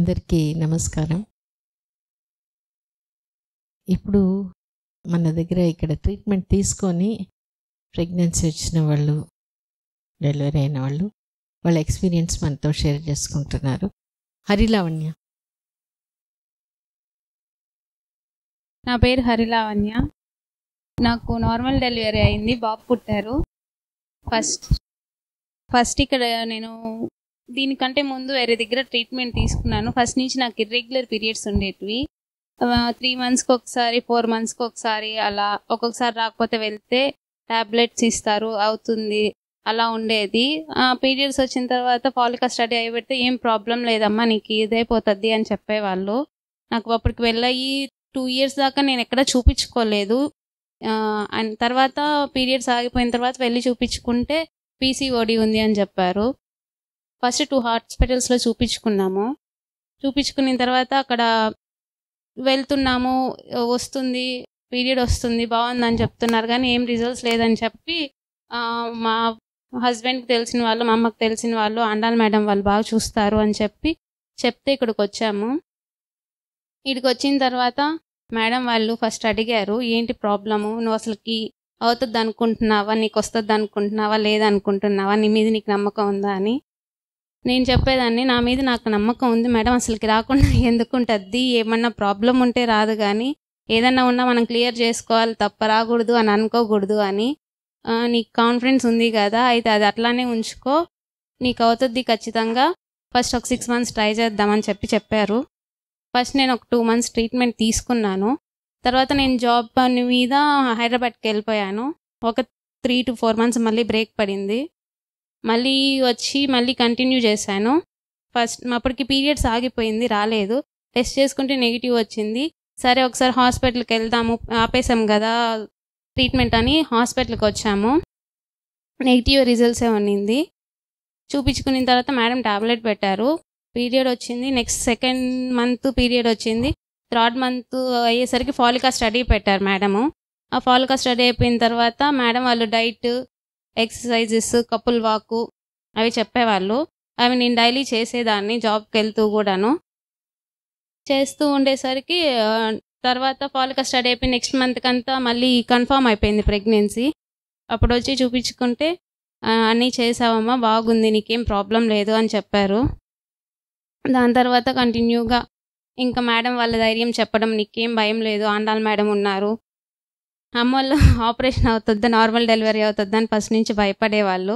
అందరికీ నమస్కారం. ఇప్పుడు మన దగ్గర ఇక్కడ ట్రీట్మెంట్ తీసుకొని ప్రెగ్నెన్సీ వచ్చిన వాళ్ళు, డెలివరీ అయిన వాళ్ళు వాళ్ళ ఎక్స్పీరియన్స్ మనతో షేర్ చేసుకుంటున్నారు. హరిలావణ్య. నా పేరు హరిలావణ్య. నాకు నార్మల్ డెలివరీ అయింది, బాబు పుట్టారు. ఫస్ట్ ఇక్కడ నేను దీనికంటే ముందు వేరే దగ్గర ట్రీట్మెంట్ తీసుకున్నాను. ఫస్ట్ నుంచి నాకు ఇర్రెగ్యులర్ పీరియడ్స్ ఉండేటివి. 3 monthsకి ఒకసారి, 4 monthsకి ఒకసారి, అలా ఒక్కొక్కసారి రాకపోతే వెళ్తే ట్యాబ్లెట్స్ ఇస్తారు, అవుతుంది, అలా ఉండేది. పీరియడ్స్ వచ్చిన తర్వాత ఫాలికా స్టడీ అయిపెడితే ఏం ప్రాబ్లం లేదమ్మా, నీకు ఇదైపోతుంది అని చెప్పేవాళ్ళు. నాకు అప్పటికి వెళ్ళయి 2 years దాకా నేను ఎక్కడ చూపించుకోలేదు. తర్వాత పీరియడ్స్ ఆగిపోయిన తర్వాత వెళ్ళి చూపించుకుంటే పీసీఓడి ఉంది అని చెప్పారు. ఫస్ట్ 2 హాస్పిటల్స్లో చూపించుకున్నాము. చూపించుకున్న తర్వాత అక్కడ వెళ్తున్నాము, వస్తుంది, పీరియడ్ వస్తుంది, బాగుందని చెప్తున్నారు, కానీ ఏం రిజల్ట్స్ లేదని చెప్పి మా హస్బెండ్కి తెలిసిన వాళ్ళు, మా అమ్మకి తెలిసిన వాళ్ళు, ఆండాల్ మేడం వాళ్ళు బాగా చూస్తారు అని చెప్తే ఇక్కడికి వచ్చాము. ఇక్కడికి వచ్చిన తర్వాత మేడం వాళ్ళు ఫస్ట్ అడిగారు, ఏంటి ప్రాబ్లము, నువ్వు అసలుకి అవుతుంది అనుకుంటున్నావా, నీకు వస్తుంది అనుకుంటున్నావా, లేదనుకుంటున్నావా, నీ మీద నీకు నమ్మకం ఉందా అని. నేను చెప్పేదాన్ని, నా మీద నాకు నమ్మకం ఉంది మేడం, అసలుకి రాకుండా ఎందుకుంటుంది, ఏమన్నా ప్రాబ్లం ఉంటే రాదు, కానీ ఏదన్నా ఉన్నా మనం క్లియర్ చేసుకోవాలి తప్ప రాకూడదు అని అనుకోకూడదు అని. నీకు కాన్ఫిడెన్స్ ఉంది కదా, అయితే అది అట్లానే ఉంచుకో, నీకు అవుతుంది ఖచ్చితంగా, ఫస్ట్ ఒక 6 months ట్రై చేద్దామని చెప్పారు. ఫస్ట్ నేను ఒక 2 months ట్రీట్మెంట్ తీసుకున్నాను. తర్వాత నేను జాబ్ పని మీద హైదరాబాద్కి వెళ్ళిపోయాను. ఒక 3 to 4 months మళ్ళీ బ్రేక్ పడింది. మళ్ళీ వచ్చి మళ్ళీ కంటిన్యూ చేశాను. ఫస్ట్ అప్పటికి పీరియడ్స్ ఆగిపోయింది, రాలేదు. టెస్ట్ చేసుకుంటే నెగిటివ్ వచ్చింది. సరే ఒకసారి హాస్పిటల్కి వెళ్దాము, ఆపేసాం కదా ట్రీట్మెంట్ అని హాస్పిటల్కి వచ్చాము. నెగిటివ్ రిజల్ట్సే ఉన్నింది. చూపించుకున్న తర్వాత మేడం టాబ్లెట్ పెట్టారు, పీరియడ్ వచ్చింది. నెక్స్ట్ 2nd month పీరియడ్ వచ్చింది. 3rd month అయ్యేసరికి ఫాలికా స్టడీ పెట్టారు మేడము. ఆ ఫాలికా స్టడీ అయిపోయిన తర్వాత మేడం వాళ్ళు డైట్, ఎక్సర్సైజెస్, కపుల్ వాక్ అవి చెప్పేవాళ్ళు. అవి నేను డైలీ చేసేదాన్ని, జాబ్కి వెళ్తూ కూడాను చేస్తూ ఉండేసరికి తర్వాత ఫాలికా స్టడీ అయిపోయి నెక్స్ట్ మంత్కి అంతా మళ్ళీ కన్ఫర్మ్ అయిపోయింది ప్రెగ్నెన్సీ. అప్పుడు వచ్చి చూపించుకుంటే అన్నీ చేసావమ్మా, బాగుంది, నీకేం ప్రాబ్లం లేదు అని చెప్పారు. దాని తర్వాత కంటిన్యూగా ఇంకా మేడం వాళ్ళ ధైర్యం చెప్పడం, నీకేం భయం లేదు, ఆండాల్ మేడం ఉన్నారు. అమ్మ వాళ్ళు ఆపరేషన్ అవుతుందా, నార్మల్ డెలివరీ అవుతుందా అని ఫస్ట్ నుంచి భయపడేవాళ్ళు.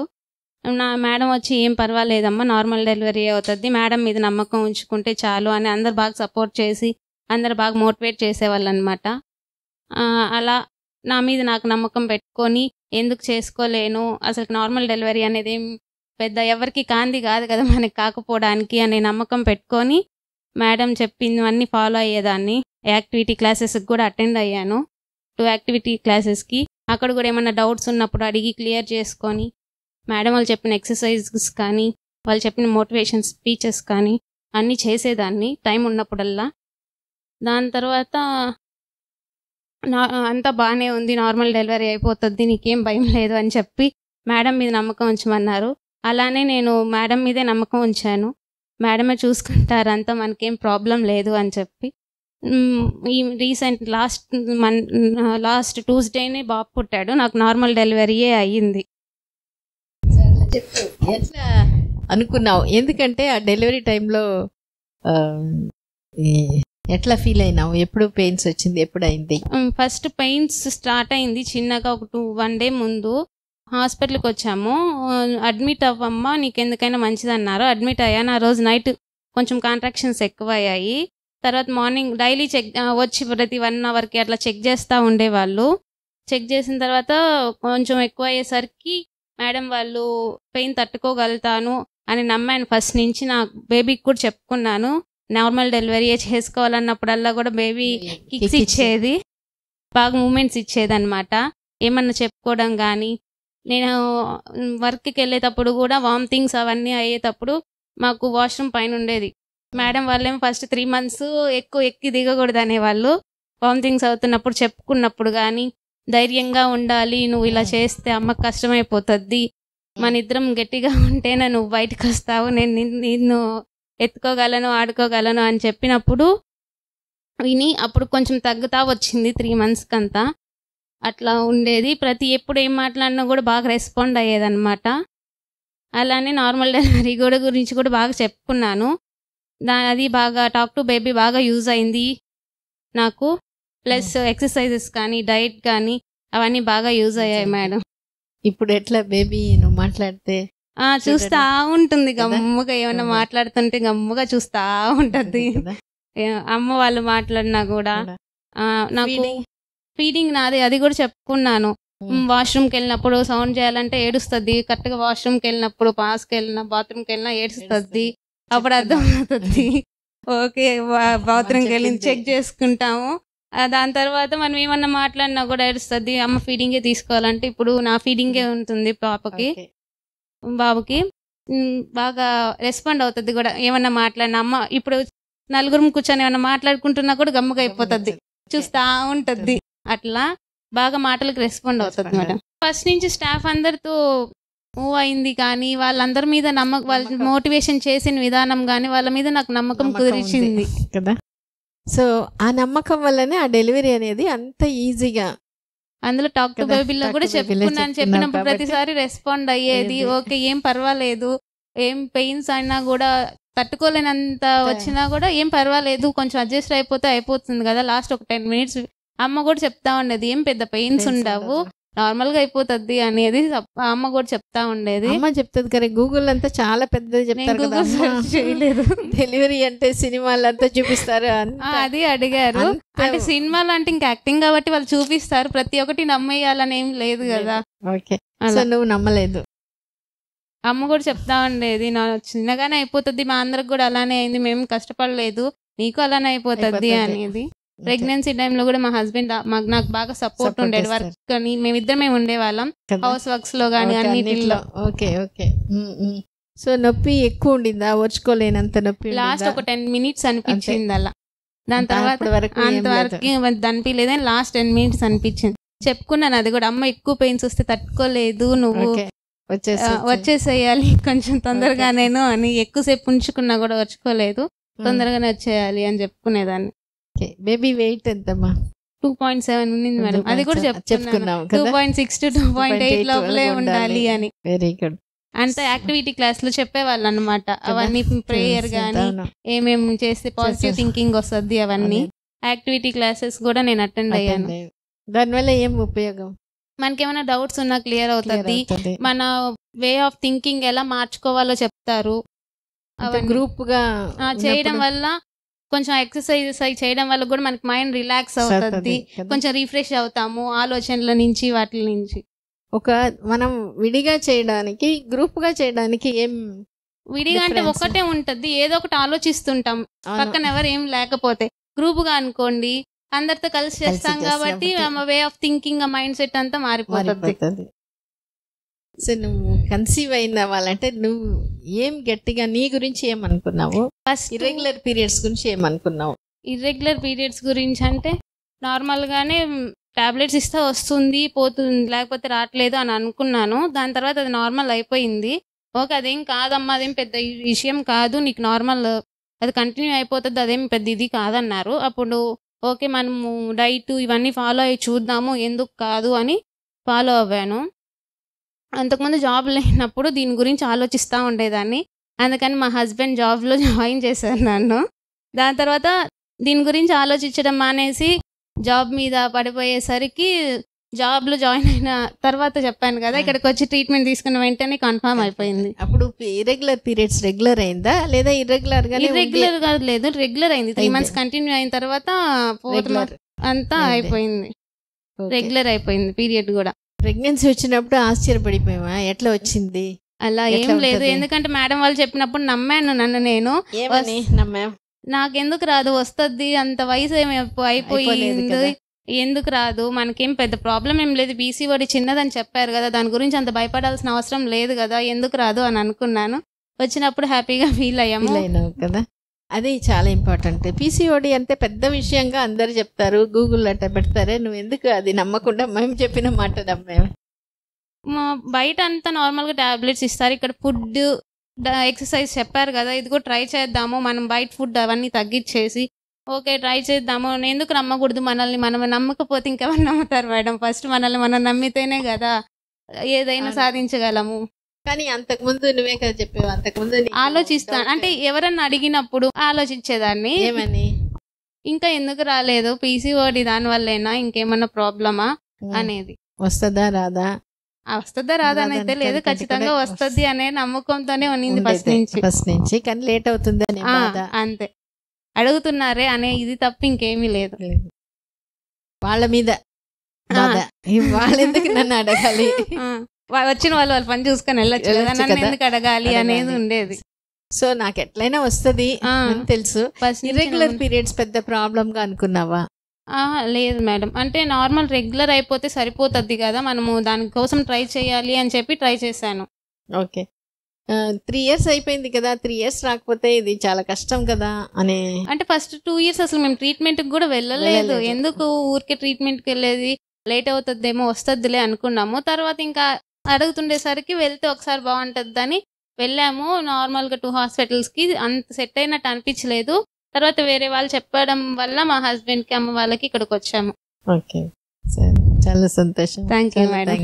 నా మేడం వచ్చి ఏం పర్వాలేదమ్మా, నార్మల్ డెలివరీ అవుతుంది, మేడం మీద నమ్మకం ఉంచుకుంటే చాలు అని అందరు బాగా సపోర్ట్ చేసి అందరు బాగా మోటివేట్ చేసేవాళ్ళు అనమాట. అలా నా మీద నాకు నమ్మకం పెట్టుకొని, ఎందుకు చేసుకోలేను, అసలు నార్మల్ డెలివరీ అనేది ఏం పెద్ద ఎవరికి కాంది కాదు కదా మనకి కాకపోవడానికి అనే నమ్మకం పెట్టుకొని మేడం చెప్పినవన్నీ ఫాలో అయ్యేదాన్ని. యాక్టివిటీ క్లాసెస్కి కూడా అటెండ్ అయ్యాను, 2 యాక్టివిటీ క్లాసెస్కి. అక్కడ కూడా ఏమన్నా డౌట్స్ ఉన్నప్పుడు అడిగి క్లియర్ చేసుకొని, మేడం వాళ్ళు చెప్పిన ఎక్సర్సైజెస్ కానీ, వాళ్ళు చెప్పిన మోటివేషన్ స్పీచెస్ కానీ అన్నీ చేసేదాన్ని టైం ఉన్నప్పుడల్లా. దాని తర్వాత అంతా బాగానే ఉంది, నార్మల్ డెలివరీ అయిపోతుంది, నీకేం భయం లేదు అని చెప్పి మేడం మీద నమ్మకం ఉంచమన్నారు. అలానే నేను మేడం మీదే నమ్మకం ఉంచాను. మేడమే చూసుకుంటారు అంతా, మనకేం ప్రాబ్లం లేదు అని చెప్పి. ఈ రీసెంట్ లాస్ట్ ట్యూస్డేనే బాబు పుట్టాడు. నాకు నార్మల్ డెలివరీయే అయ్యింది. ఎట్లా అనుకున్నావు? ఎందుకంటే ఆ డెలివరీ టైంలో ఎట్లా ఫీల్ అయినావు? ఎప్పుడు పెయిన్స్ వచ్చింది, ఎప్పుడు అయింది? ఫస్ట్ పెయిన్స్ స్టార్ట్ అయింది చిన్నగా, ఒక 1 day ముందు హాస్పిటల్కి వచ్చాము. అడ్మిట్ అవ్వమ్మా, నీకు ఎందుకైనా మంచిది అన్నారు. అడ్మిట్ అయ్యాను. ఆ రోజు నైట్ కొంచెం కాంట్రాక్షన్స్ ఎక్కువ అయ్యాయి. తర్వాత మార్నింగ్ డైలీ వచ్చి ప్రతి 1 hourకి అట్లా చెక్ చేస్తూ ఉండేవాళ్ళు. చెక్ చేసిన తర్వాత కొంచెం ఎక్కువ అయ్యేసరికి మేడం వాళ్ళు పెయిన్ తట్టుకోగలుగుతాను అని నమ్మాను. ఫస్ట్ నుంచి నా బేబీకి కూడా చెప్పుకున్నాను, నార్మల్ డెలివరీ చేసుకోవాలన్నప్పుడల్లా కూడా బేబీ కిక్స్ ఇచ్చేది, బాగా మూమెంట్స్ ఇచ్చేది అనమాట. ఏమన్నా చెప్పుకోవడం కానీ, నేను వర్క్కి వెళ్ళేటప్పుడు కూడా వామిటింగ్స్ అవన్నీ అయ్యేటప్పుడు మాకు వాష్రూమ్ పైన ఉండేది. మేడం వాళ్ళేమో ఫస్ట్ 3 months ఎక్కి దిగకూడదు అనేవాళ్ళు. వామిటింగ్స్ అవుతున్నప్పుడు చెప్పుకున్నప్పుడు కానీ, ధైర్యంగా ఉండాలి, నువ్వు ఇలా చేస్తే అమ్మకు కష్టమైపోతుంది, మన ఇద్దరం గట్టిగా ఉంటేనే నువ్వు బయటకు వస్తావు, నేను నిన్ను ఎత్తుకోగలను ఆడుకోగలను అని చెప్పినప్పుడు విని అప్పుడు కొంచెం తగ్గుతా వచ్చింది 3 months కంతా. అట్లా ఉండేది. ఎప్పుడు ఏం మాట్లాడినా కూడా బాగా రెస్పాండ్ అయ్యేదన్నమాట. అలానే నార్మల్ డెలివరీ గురించి కూడా బాగా చెప్పుకున్నాను. అది బాగా టాక్ టు బేబీ బాగా యూజ్ అయింది నాకు. ప్లస్ ఎక్సర్సైజెస్ కానీ డైట్ కానీ అవన్నీ బాగా యూజ్ అయ్యాయి మేడం. ఇప్పుడు ఎట్లా బేబీ నువ్వు మాట్లాడితే చూస్తా ఉంటుంది గమ్ముగా, ఏమన్నా మాట్లాడుతుంటే గమ్ముగా చూస్తా ఉంటది. అమ్మ వాళ్ళు మాట్లాడినా కూడా నాకు ఫీడింగ్ నాది అది కూడా చెప్పుకున్నాను. వాష్రూమ్కి వెళ్ళినప్పుడు సౌండ్ చేయాలంటే ఏడుస్తుంది, కరెక్ట్గా వాష్రూమ్కి వెళ్ళినప్పుడు పాస్కి వెళ్ళినా బాత్రూమ్కి వెళ్ళినా ఏడుస్తుంది. అప్పుడు అర్థం అవుతుంది ఓకే బాత్రూమ్కి వెళ్ళి చెక్ చేసుకుంటాము. దాని తర్వాత మనం ఏమన్నా మాట్లాడినా కూడా ఏడుస్తుంది. అమ్మ ఫీడింగే తీసుకోవాలంటే ఇప్పుడు నా ఫీడింగే ఉంటుంది బాబుకి బాగా రెస్పాండ్ అవుతుంది కూడా. ఏమన్నా మాట్లాడినా అమ్మ ఇప్పుడు నలుగురు కూర్చొని ఏమన్నా మాట్లాడుకుంటున్నా కూడా గమ్ముగా అయిపోతుంది, చూస్తా ఉంటుంది. అట్లా బాగా మాటలకు రెస్పాండ్ అవుతుంది మేడం. ఫస్ట్ నుంచి స్టాఫ్ అందరితో మూవ్ అయింది కానీ వాళ్ళందరి మీద నమ్మకం, వాళ్ళ మోటివేషన్ చేసిన విధానం కానీ వాళ్ళ మీద నాకు నమ్మకం కుదిరించింది కదా. సో ఆ నమ్మకం వల్లనే ఆ డెలివరీ అనేది అంత ఈజీగా, అందులో టాక్ టు బేబీలో కూడా చెప్పుకున్నాను. చెప్పినప్పుడు ప్రతిసారి రెస్పాండ్ అయ్యేది. ఓకే ఏం పర్వాలేదు, ఏం పెయిన్స్ అయినా కూడా తట్టుకోలేనంత వచ్చినా కూడా ఏం పర్వాలేదు, కొంచెం అడ్జస్ట్ అయిపోతే అయిపోతుంది కదా. లాస్ట్ ఒక 10 minutes అమ్మ కూడా చెప్తా ఉండేది, ఏం పెద్ద పెయిన్స్ ఉండవు, నార్మల్ గా అయిపోతుంది అనేది అమ్మ కూడా చెప్తా ఉండేది. అమ్మ చెప్తుంది కానీ గూగుల్ అంతా చాలా పెద్దది చెప్తారు కదా, చేయలేదు. డెలివరీ అంటే సినిమాలు అంతా చూపిస్తారు. అది అడిగారు, అంటే సినిమాలు అంటే ఇంకా యాక్టింగ్ కాబట్టి వాళ్ళు చూపిస్తారు, ప్రతి ఒక్కటి నమ్మేయాలని ఏం లేదు కదా. ఓకే, నువ్వు నమ్మలేదు. అమ్మ కూడా చెప్తా ఉండేది, నా చిన్నగానే అయిపోతుంది, మా అందరికి కూడా అలానే అయింది, మేము కష్టపడలేదు, నీకు అలానే అయిపోతుంది అనేది. ప్రెగ్నెన్సీ టైంలో కూడా మా హస్బెండ్ నాకు బాగా సపోర్ట్ ఉండేది. వర్క్ కానీ మేమిద్దరమే ఉండేవాళ్ళం, హౌస్ వర్క్స్ లో కానీ అన్నిటిలో. Okay okay. సో నొప్పి ఎక్కువ ఉండిందా, ఓర్చుకోలేనంత నొప్పి? లాస్ట్ ఒక 10 minutes అనిపించింది అలా. దాని తర్వాత అంతవరకు అనిపించలేదని లాస్ట్ 10 minutes అనిపించింది. చెప్పుకున్నాను అది కూడా, అమ్మ ఎక్కువ పెయిన్స్ వస్తే తట్టుకోలేదు, నువ్వు వచ్చేసేయాలి కొంచెం తొందరగా నేను అని. ఎక్కువసేపు ఉంచుకున్నా కూడా వచ్చుకోలేదు, తొందరగానే వచ్చేయాలి అని చెప్పుకునేదాన్ని. బేబీ వెయిట్ ఎంతమ్మా? 2.7 ఉన్నింది మేడం, అది కూడా చెప్పుకున్నాం. 2.6 to 2.8 లోపలే ఉండాలి అని. Very good. అంటే యాక్టివిటీ క్లాస్ లో చెప్పేవాళ్ళు అనమాట, అవన్నీ ప్రేయర్ గానీ ఏమేమి చేస్తే పాజిటివ్ థింకింగ్ వస్తుంది అవన్నీ యాక్టివిటీ క్లాసెస్ కూడా నేను అటెండ్ అయ్యాను. దానివల్ల ఏం ఉపయోగం? మనకేమైనా డౌట్స్ ఉన్నా క్లియర్ అవుతుంది, మన వే ఆఫ్ థింకింగ్ ఎలా మార్చుకోవాలో చెప్తారు. గ్రూప్ గా చేయడం వల్ల కొంచెం ఎక్సర్సైజెస్ అవి చేయడం వల్ల కూడా మనకి మైండ్ రిలాక్స్ అవుతుంది, కొంచెం రిఫ్రెష్ అవుతాము ఆలోచనల నుంచి వాటి నుంచి. మనం విడిగా చేయడానికి గ్రూప్ గా చేయడానికి ఏం? విడిగా అంటే ఒకటే ఉంటది, ఏదో ఒకటి ఆలోచిస్తుంటాం పక్కన ఎవరు ఏం లేకపోతే. గ్రూప్ గా అనుకోండి అందరితో కలిసి చేస్తాం కాబట్టి way of thinking mind set అంతా మారిపోతుంది. సో నువ్వు కన్సీవ్ అయిన వాళ్ళంటే నువ్వు ఏం గట్టిగా నీ గురించి ఏమనుకున్నావు? ఫస్ట్ ఇర్రెగ్యులర్ పీరియడ్స్ గురించి ఏమనుకున్నావు? ఇర్రెగ్యులర్ పీరియడ్స్ గురించి అంటే నార్మల్గానే టాబ్లెట్స్ ఇస్తే వస్తుంది పోతుంది లేకపోతే రావట్లేదు అని అనుకున్నాను. దాని తర్వాత అది నార్మల్ అయిపోయింది. ఓకే అదేం కాదమ్మా, అదేం పెద్ద విషయం కాదు, నీకు నార్మల్ అది కంటిన్యూ అయిపోతుంది, అదేం పెద్ద ఇది కాదన్నారు. అప్పుడు ఓకే మనము డైట్ ఇవన్నీ ఫాలో అయ్యి చూద్దాము, ఎందుకు కాదు అని ఫాలో అవ్వాను. అంతకుముందు జాబ్ లేనప్పుడు దీని గురించి ఆలోచిస్తూ ఉండేదాన్ని, అందుకని మా హస్బెండ్ జాబ్లో జాయిన్ చేశారు నన్ను. దాని తర్వాత దీని గురించి ఆలోచించడం మానేసి జాబ్ మీద పడిపోయేసరికి జాబ్లో జాయిన్ అయిన తర్వాత చెప్పాను కదా, ఇక్కడికి వచ్చి ట్రీట్మెంట్ తీసుకున్న వెంటనే కన్ఫర్మ్ అయిపోయింది. అప్పుడు ఇర్రెగ్యులర్ పీరియడ్స్ రెగ్యులర్ అయిందా లేదా ఇర్రెగ్యులర్ గా? ఇర్రెగ్యులర్ గా లేదు, రెగ్యులర్ అయింది. 3 months కంటిన్యూ అయిన తర్వాత 4th month అంతా అయిపోయింది, రెగ్యులర్ అయిపోయింది పీరియడ్ కూడా. ప్రెగ్నెన్సీ వచ్చినప్పుడు ఆశ్చర్యపడిపోయావా ఎట్లా వచ్చింది? అలా ఏం లేదు, ఎందుకంటే మేడం వాళ్ళు చెప్పినప్పుడు నమ్మాను నన్ను నేను. నాకెందుకు రాదు, వస్తుంది, అంత వయసు ఏమి అయిపోయింది, ఎందుకు రాదు, మనకేం పెద్ద ప్రాబ్లం ఏం లేదు, పీసీఓడి చిన్నదని చెప్పారు కదా, దాని గురించి అంత భయపడాల్సిన అవసరం లేదు కదా, ఎందుకు రాదు అని అనుకున్నాను. వచ్చినప్పుడు హ్యాపీగా ఫీల్ అయ్యాము కదా. అది చాలా ఇంపార్టెంట్. పీసీఓడి అంటే పెద్ద విషయంగా అందరు చెప్తారు, గూగుల్ అట్ట పెడతారే, నువ్వు ఎందుకు అది నమ్మకుండా మేము చెప్పిన మాట నమ్మే? బయట అంతా నార్మల్గా టాబ్లెట్స్ ఇస్తారు, ఇక్కడ ఫుడ్ ఎక్సర్సైజ్ చెప్పారు కదా, ఇది కూడా ట్రై చేద్దాము, మనం బయట ఫుడ్ అవన్నీ తగ్గించేసి ఓకే ట్రై చేద్దాము, ఎందుకు నమ్మకూడదు మనల్ని, మనం నమ్మకపోతే ఇంకెవరు నమ్ముతారు మేడం, ఫస్ట్ మనల్ని మనం నమ్మితేనే కదా ఏదైనా సాధించగలము. కానీ అంతకుముందు నువ్వే కదా చెప్పావు, అంతకుముందు ఆలోచిస్తాను అంటే ఎవరన్నా అడిగినప్పుడు ఆలోచించేదాన్ని, ఏమని ఇంకా ఎందుకు రాలేదు పీసీఓడి దానివల్లేనా ఇంకేమన్నా ప్రాబ్లమా అనేది. వస్తుందా రాదా, వస్తుందా రాదా అని అయితే లేదు, ఖచ్చితంగా వస్తుంది అనే నమ్మకంతోనే ఉన్నింది ఫస్ట్ నుంచి. కానీ లేట్ అవుతుంది అనే బాధ. అంతే, అడుగుతున్నారే అనే ఇది తప్ప ఇంకేమీ లేదు. వాళ్ళ మీద బాధ, వాళ్ళెందుకు నన్ను అడగాలి, వచ్చిన వాళ్ళు వాళ్ళ పని చూసుకొని వెళ్ళొచ్చు కదా, నన్ను ఎందుకు అడగాలి అనేది ఉండేది. సో నాకు ఎట్లయినా వస్తుంది అని తెలుసు. ఇర్రెగ్యులర్ పీరియడ్స్ పెద్ద ప్రాబ్లం గా అనుకున్నావా? లేదు మేడం, అంటే నార్మల్ రెగ్యులర్ అయిపోతే సరిపోతుంది కదా, మనము దానికోసం ట్రై చేయాలి అని చెప్పి ట్రై చేశాను. ఓకే, 3 years అయిపోయింది కదా, 3 years రాకపోతే ఇది చాలా కష్టం కదా అని. అంటే ఫస్ట్ 2 years అసలు మేము ట్రీట్మెంట్కి కూడా వెళ్ళలేదు, ఎందుకు ఊరికే ట్రీట్మెంట్కి వెళ్ళేది, లేట్ అవుతుందేమో వస్తుందిలే అనుకున్నాము. తర్వాత ఇంకా అడుగుతుండేసరికి వెళ్తే ఒకసారి బాగుంటుందని వెళ్ళాము. నార్మల్గా 2 hospitals అంత సెట్ అయినట్టు అనిపించలేదు. తర్వాత వేరే వాళ్ళు చెప్పడం వల్ల మా హస్బెండ్కి అమ్మ వాళ్ళకి ఇక్కడికి వచ్చాము. ఓకే, సరే, చాలా సంతోషం. Thank you madam.